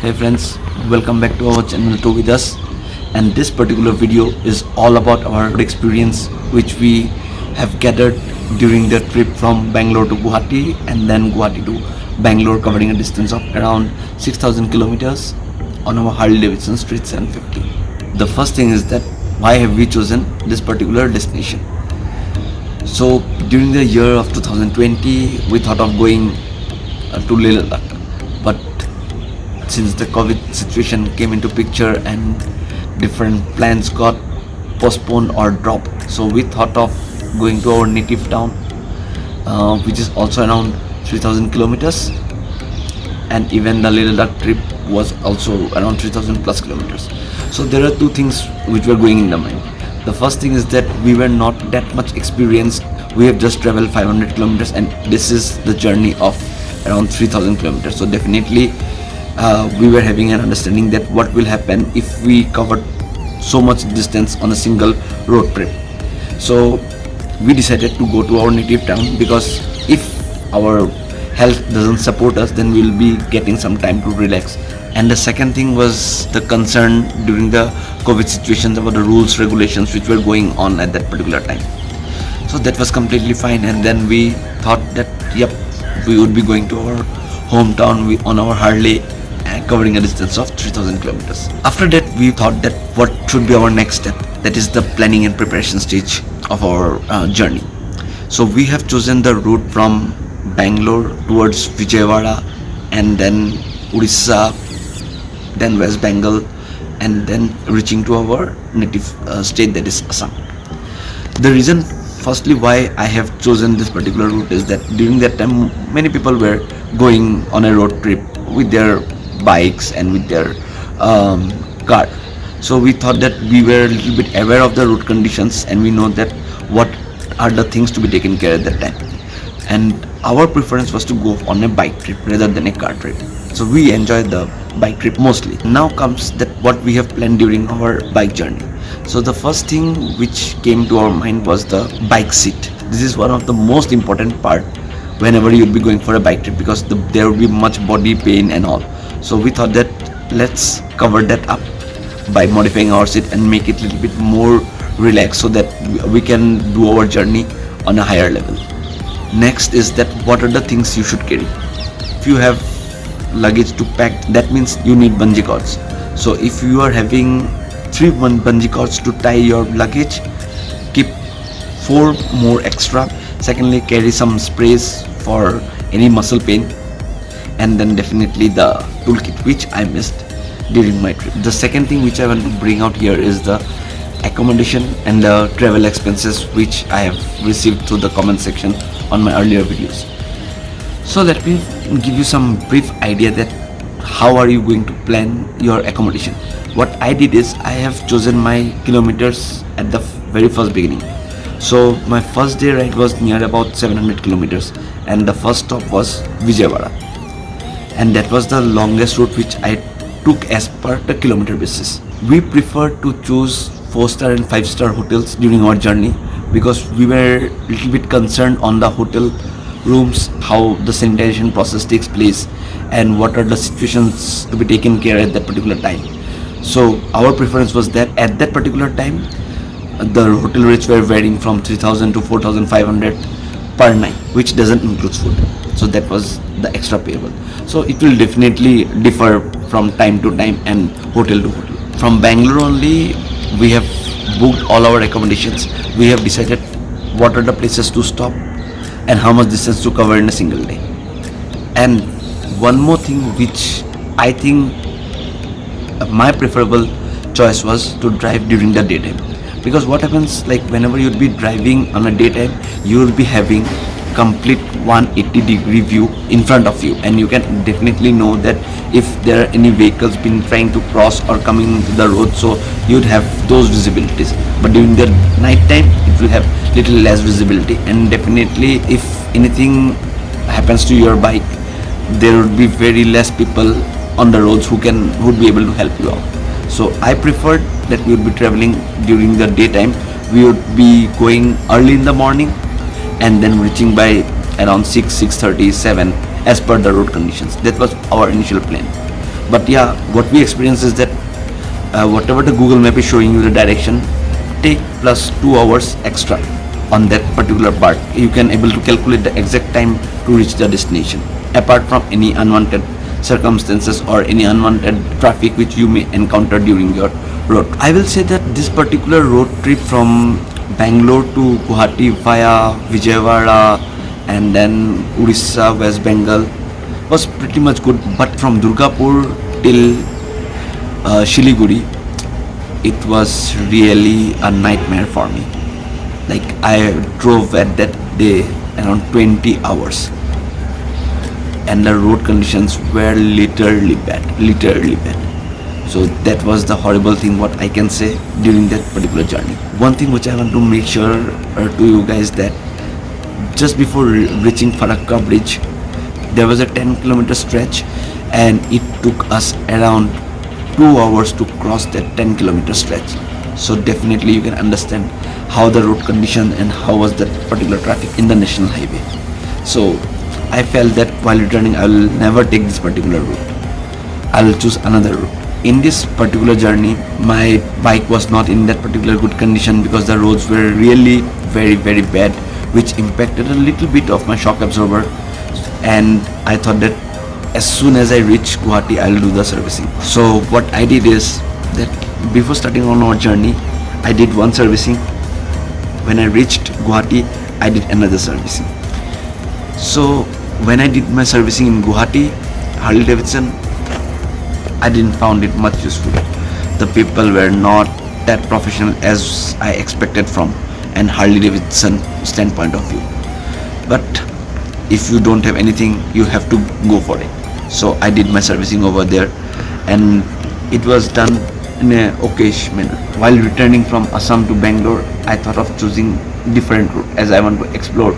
Hey friends, welcome back to our channel To With Us, and this particular video is all about our experience which we have gathered during the trip from Bangalore to Guwahati and then Guwahati to Bangalore, covering a distance of around 6,000 kilometers on our Harley Davidson Street 750. The first thing is that why have we chosen this particular destination? So during the year of 2020 we thought of going to Leh Ladakh, but since the COVID situation came into picture and different plans got postponed or dropped, so we thought of going to our native town, which is also around 3,000 kilometers, and even the Leh Ladakh trip was also around 3,000 plus kilometers. So there are two things which were going in the mind. The first thing is that we were not that much experienced. We have just traveled 500 kilometers and this is the journey of around 3,000 kilometers. So definitely we were having an understanding that what will happen if we covered so much distance on a single road trip. So we decided to go to our native town, because if our health doesn't support us, then we'll be getting some time to relax. And the second thing was the concern during the COVID situations about the rules, regulations which were going on at that particular time. So that was completely fine, and then we thought that yep, we would be going to our hometown on our Harley and covering a distance of 3,000 kilometers. After that we thought that what should be our next step, that is the planning and preparation stage of our journey. So we have chosen the route from Bangalore towards Vijayawada and then Odisha, then West Bengal, and then reaching to our native state, that is Assam. The reason firstly why I have chosen this particular route is that during that time many people were going on a road trip with their bikes and with their car. So we thought that we were a little bit aware of the road conditions and we know that what are the things to be taken care at that time. And our preference was to go on a bike trip rather than a car trip. So we enjoyed the bike trip mostly. Now comes that what we have planned during our bike journey. So the first thing which came to our mind was the bike seat. This is one of the most important part whenever you'll be going for a bike trip, because there will be much body pain and all. So we thought that let's cover that up by modifying our seat and make it a little bit more relaxed so that we can do our journey on a higher level. Next is that what are the things you should carry. If you have luggage to pack, that means you need bungee cords. So if you are having 3 bungee cords to tie your luggage, keep 4 more extra. Secondly, carry some sprays for any muscle pain, and then definitely the toolkit, which I missed during my trip. The second thing which I want to bring out here is the accommodation and the travel expenses which I have received through the comment section on my earlier videos. So let me give you some brief idea that how are you going to plan your accommodation. What I did is I have chosen my kilometers at the very first beginning. So my first day ride was near about 700 kilometers and the first stop was Vijayawada, and that was the longest route which I took as per the kilometer basis. We preferred to choose 4-star and 5-star hotels during our journey because we were a little bit concerned on the hotel rooms, how the sanitization process takes place and what are the situations to be taken care at that particular time. So our preference was that at that particular time the hotel rates were varying from 3,000 to 4,500 per night, which doesn't include food. So that was the extra payable. So it will definitely differ from time to time and hotel to hotel. From Bangalore only we have booked all our accommodations. We have decided what are the places to stop and how much distance to cover in a single day. And one more thing which I think my preferable choice was to drive during the daytime, because what happens, like whenever you'll be driving on a daytime, you will be having complete 180-degree view in front of you, and you can definitely know that if there are any vehicles been trying to cross or coming into the road, so you'd have those visibilities. But during the night time it will have little less visibility, and definitely if anything happens to your bike, there would be very less people on the roads who would be able to help you out. So I preferred that we would be traveling during the daytime. We would be going early in the morning and then reaching by around 6:30, 7 as per the road conditions. That was our initial plan. But yeah, what we experience is that whatever the Google Map is showing you the direction, take plus 2 hours extra on that particular part. You can able to calculate the exact time to reach the destination, apart from any unwanted circumstances or any unwanted traffic which you may encounter during your road. I will say that this particular road trip from Bangalore to Guwahati via Vijayawada and then Orissa, West Bengal was pretty much good. But from Durgapur till Shiliguri, it was really a nightmare for me. Like, I drove at that day around 20 hours, and the road conditions were literally bad. So that was the horrible thing what I can say during that particular journey. One thing which I want to make sure to you guys, that just before reaching Farakka bridge, there was a 10-kilometer stretch, and it took us around 2 hours to cross that 10-kilometer stretch. So definitely you can understand how the road condition and how was that particular traffic in the national highway. So I felt that while returning, I will never take this particular route. I will choose another route. In this particular journey, my bike was not in that particular good condition because the roads were really very bad, which impacted a little bit of my shock absorber. And I thought that as soon as I reach Guwahati, I'll do the servicing. So what I did is that before starting on our journey, I did one servicing. When I reached Guwahati, I did another servicing. So when I did my servicing in Guwahati, Harley Davidson, I didn't found it much useful. The people were not that professional as I expected from an Harley Davidson standpoint of view. But if you don't have anything, you have to go for it. So I did my servicing over there, and it was done in a okayish manner. While returning from Assam to Bangalore, I thought of choosing different route as I want to explore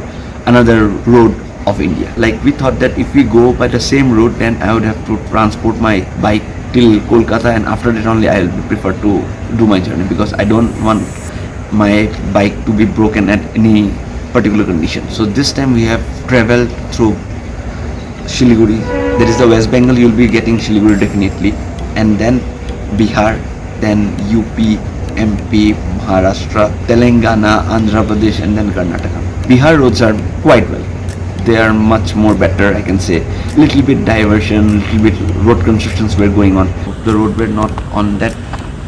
another road of India. Like, we thought that if we go by the same route, then I would have to transport my bike till Kolkata, and after that only I will prefer to do my journey, because I don't want my bike to be broken at any particular condition. So this time we have traveled through Shiliguri. That is the West Bengal, you will be getting Shiliguri definitely, and then Bihar, then UP, MP, Maharashtra, Telangana, Andhra Pradesh, and then Karnataka. Bihar roads are quite well. They are much more better, I can say. Little bit diversion, little bit road constructions were going on. The road were not on that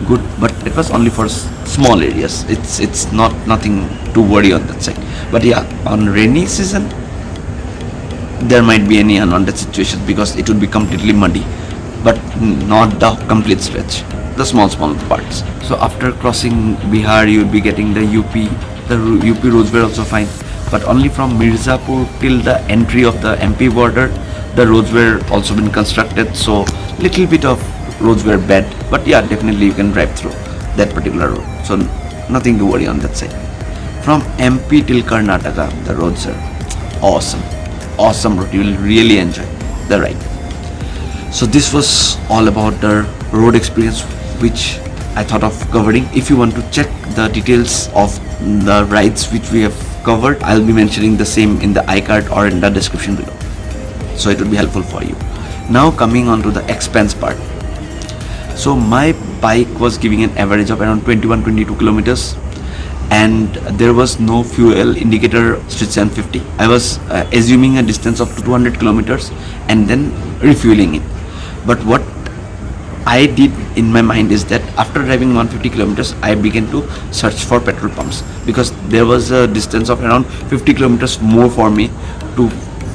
good, but it was only for small areas. It's not nothing to worry on that side. But yeah, on rainy season, there might be any unwanted situations because it would be completely muddy, but not the complete stretch, the small parts. So after crossing Bihar, you would be getting the UP. The UP roads were also fine, but only from Mirzapur till the entry of the MP border, the roads were also been constructed. So little bit of roads were bad, but yeah, definitely you can drive through that particular road. So nothing to worry on that side. From MP till Karnataka, the roads are awesome road. You will really enjoy the ride. So this was all about the road experience which I thought of covering. If you want to check the details of the rides which we have covered, I'll be mentioning the same in the iCard or in the description below, so it will be helpful for you. Now coming on to the expense part. So my bike was giving an average of around 21-22 kilometers, and there was no fuel indicator street 750. I was assuming a distance of 200 kilometers and then refueling it. But what I did in my mind is that after driving 150 kilometers, I began to search for petrol pumps, because there was a distance of around 50 kilometers more for me to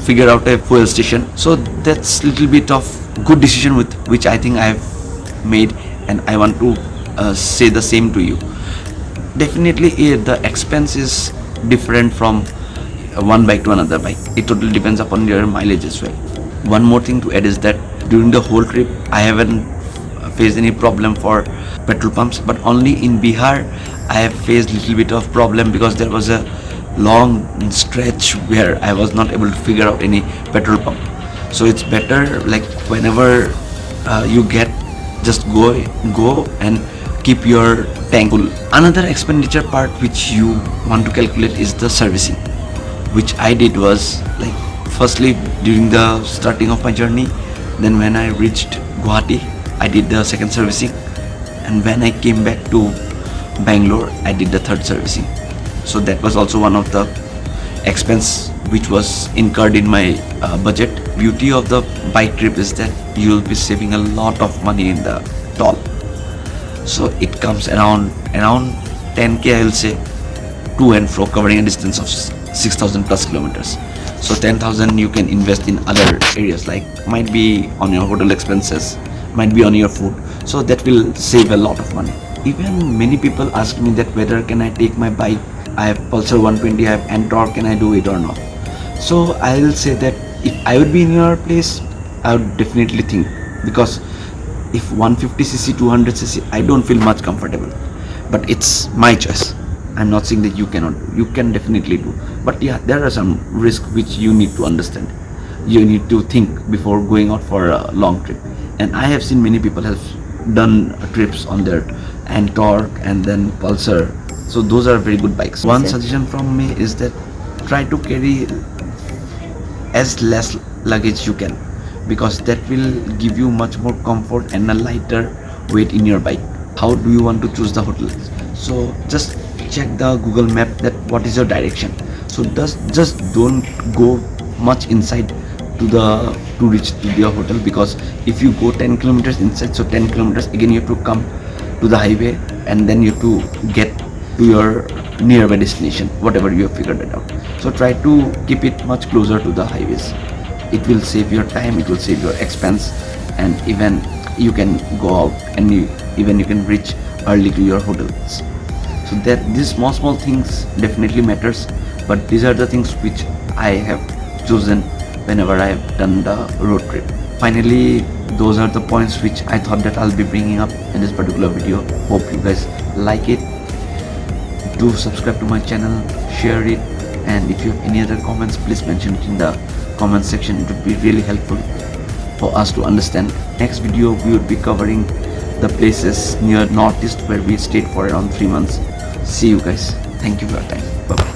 figure out a fuel station. So that's little bit of good decision with which I think I have made, and I want to say the same to you. Definitely the expense is different from one bike to another bike. It totally depends upon your mileage as well. One more thing to add is that during the whole trip, I haven't faced any problem for petrol pumps, but only in Bihar I have faced little bit of problem because there was a long stretch where I was not able to figure out any petrol pump. So it's better, like, whenever you get, just go and keep your tank full. Another expenditure part which you want to calculate is the servicing, which I did was, like, firstly, during the starting of my journey, Then when I reached Guwahati, I did the second servicing, and when I came back to Bangalore, I did the third servicing. So that was also one of the expense which was incurred in my budget. Beauty of the bike trip is that you will be saving a lot of money in the toll. So it comes around 10k, I will say, to and fro, covering a distance of 6,000 plus kilometers. So 10,000 you can invest in other areas, like might be on your hotel expenses, might be on your food. So that will save a lot of money. Even many people ask me that whether can I take my bike. I have Pulsar 120, I have Ntorq, can I do it or not? So I'll say that if I would be in your place, I would definitely think, because if 150cc, 200cc, I don't feel much comfortable, but it's my choice. I'm not saying that you cannot do. You can definitely do, but yeah, there are some risks which you need to understand. You need to think before going out for a long trip. And I have seen many people have done trips on their Ntorq and then Pulsar. So those are very good bikes. One suggestion from me is that try to carry as less luggage you can, because that will give you much more comfort and a lighter weight in your bike. How do you want to choose the hotel? So just check the Google map, that what is your direction. So just don't go much inside to reach to your hotel, because if you go 10 kilometers inside, so 10 kilometers again you have to come to the highway, and then you have to get to your nearby destination, whatever you have figured it out. So try to keep it much closer to the highways. It will save your time, it will save your expense, and even you can go out and even you can reach early to your hotels. So that these small things definitely matters, but these are the things which I have chosen whenever I have done the road trip. Finally, those are the points which I thought that I'll be bringing up in this particular video. Hope you guys like it. Do subscribe to my channel, share it, and if you have any other comments, please mention it in the comment section. It would be really helpful for us to understand. Next video we would be covering the places near Northeast where we stayed for around 3 months. See you guys. Thank you for your time. Bye bye.